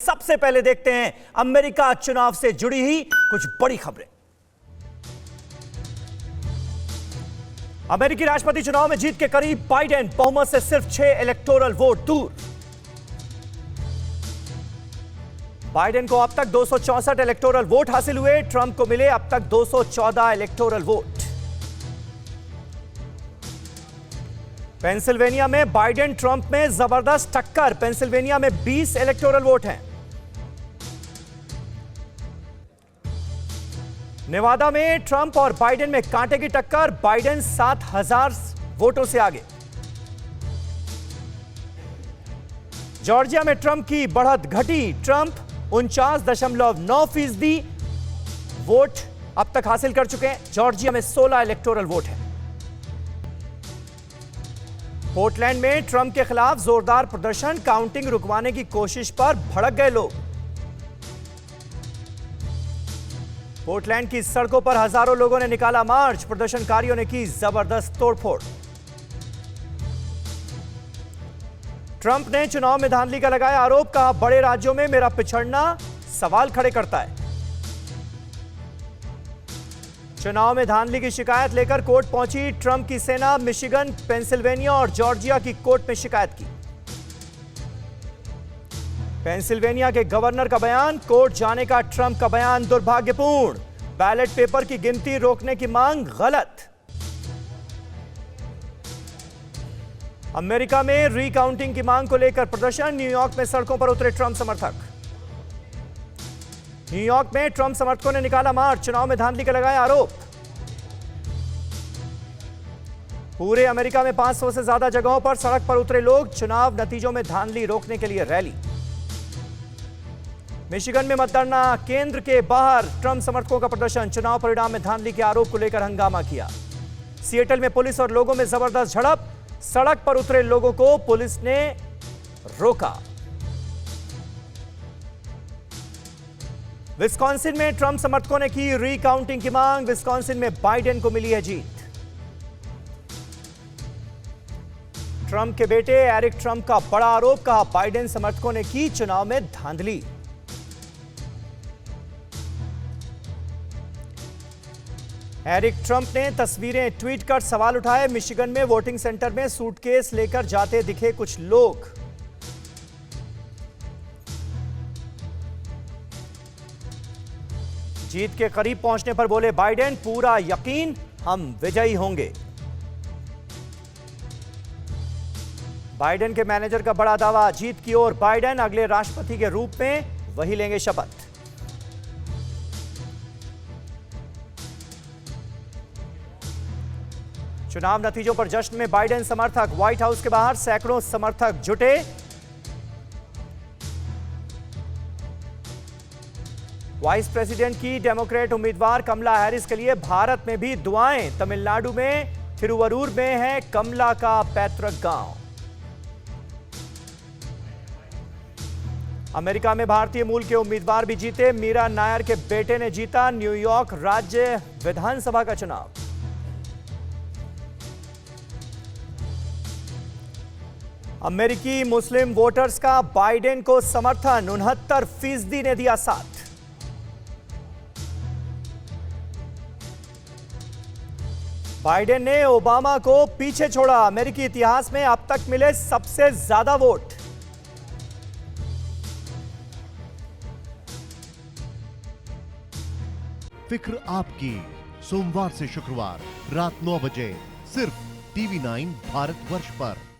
सबसे पहले देखते हैं अमेरिका चुनाव से जुड़ी ही कुछ बड़ी खबरें। अमेरिकी राष्ट्रपति चुनाव में जीत के करीब बाइडेन, बहुमत से सिर्फ 6 इलेक्टोरल वोट दूर। बाइडेन को अब तक 264 इलेक्टोरल वोट हासिल हुए, ट्रंप को मिले अब तक 214 इलेक्टोरल वोट। पेंसिल्वेनिया में बाइडेन ट्रंप में जबरदस्त टक्कर, पेंसिल्वेनिया में 20 इलेक्टोरल वोट हैं। नेवादा में ट्रंप और बाइडेन में कांटे की टक्कर, बाइडेन 7000 वोटों से आगे। जॉर्जिया में ट्रंप की बढ़त घटी, ट्रंप 49.9% वोट अब तक हासिल कर चुके हैं। जॉर्जिया में 16 इलेक्टोरल वोट हैं। पोर्टलैंड में ट्रंप के खिलाफ जोरदार प्रदर्शन, काउंटिंग रुकवाने की कोशिश पर भड़क गए लोग। पोर्टलैंड की सड़कों पर हजारों लोगों ने निकाला मार्च, प्रदर्शनकारियों ने की जबरदस्त तोड़फोड़। ट्रंप ने चुनाव में धांधली का लगाया आरोप, कहा बड़े राज्यों में मेरा पिछड़ना सवाल खड़े करता है। चुनाव में धांधली की शिकायत लेकर कोर्ट पहुंची ट्रंप की सेना, मिशिगन, पेंसिल्वेनिया और जॉर्जिया की कोर्ट में शिकायत की। पेंसिल्वेनिया के गवर्नर का बयान, कोर्ट जाने का ट्रंप का बयान दुर्भाग्यपूर्ण, बैलेट पेपर की गिनती रोकने की मांग गलत। अमेरिका में रीकाउंटिंग की मांग को लेकर प्रदर्शन, न्यूयॉर्क में सड़कों पर उतरे ट्रंप समर्थक। न्यूयॉर्क में ट्रंप समर्थकों ने निकाला मार्च, चुनाव में धांधली का लगाया आरोप। पूरे अमेरिका में 500 से ज्यादा जगहों पर सड़क पर उतरे लोग, चुनाव नतीजों में धांधली रोकने के लिए रैली। मिशिगन में मतगणना केंद्र के बाहर ट्रंप समर्थकों का प्रदर्शन, चुनाव परिणाम में धांधली के आरोप को लेकर हंगामा किया। सिएटल में पुलिस और लोगों में जबरदस्त झड़प, सड़क पर उतरे लोगों को पुलिस ने रोका। विस्कॉन्सिन में ट्रंप समर्थकों ने की रीकाउंटिंग की मांग, विस्कॉन्सिन में बाइडेन को मिली है जीत। ट्रंप के बेटे एरिक ट्रंप का बड़ा आरोप, कहा बाइडेन समर्थकों ने की चुनाव में धांधली। एरिक ट्रंप ने तस्वीरें ट्वीट कर सवाल उठाए, मिशिगन में वोटिंग सेंटर में सूटकेस लेकर जाते दिखे कुछ लोग। जीत के करीब पहुंचने पर बोले बाइडेन, पूरा यकीन हम विजयी होंगे। बाइडेन के मैनेजर का बड़ा दावा, जीत की ओर बाइडेन, अगले राष्ट्रपति के रूप में वही लेंगे शपथ। चुनाव नतीजों पर जश्न में बाइडेन समर्थक, व्हाइट हाउस के बाहर सैकड़ों समर्थक जुटे। वाइस प्रेसिडेंट की डेमोक्रेट उम्मीदवार कमला हैरिस के लिए भारत में भी दुआएं, तमिलनाडु में थिरुवरूर में है कमला का पैतृक गांव। अमेरिका में भारतीय मूल के उम्मीदवार भी जीते, मीरा नायर के बेटे ने जीता न्यूयॉर्क राज्य विधानसभा का चुनाव। अमेरिकी मुस्लिम वोटर्स का बाइडेन को समर्थन, 69% ने दिया साथ। बाइडेन ने ओबामा को पीछे छोड़ा, अमेरिकी इतिहास में अब तक मिले सबसे ज्यादा वोट। फिक्र आपकी, सोमवार से शुक्रवार रात 9 बजे सिर्फ TV9 भारतवर्ष पर।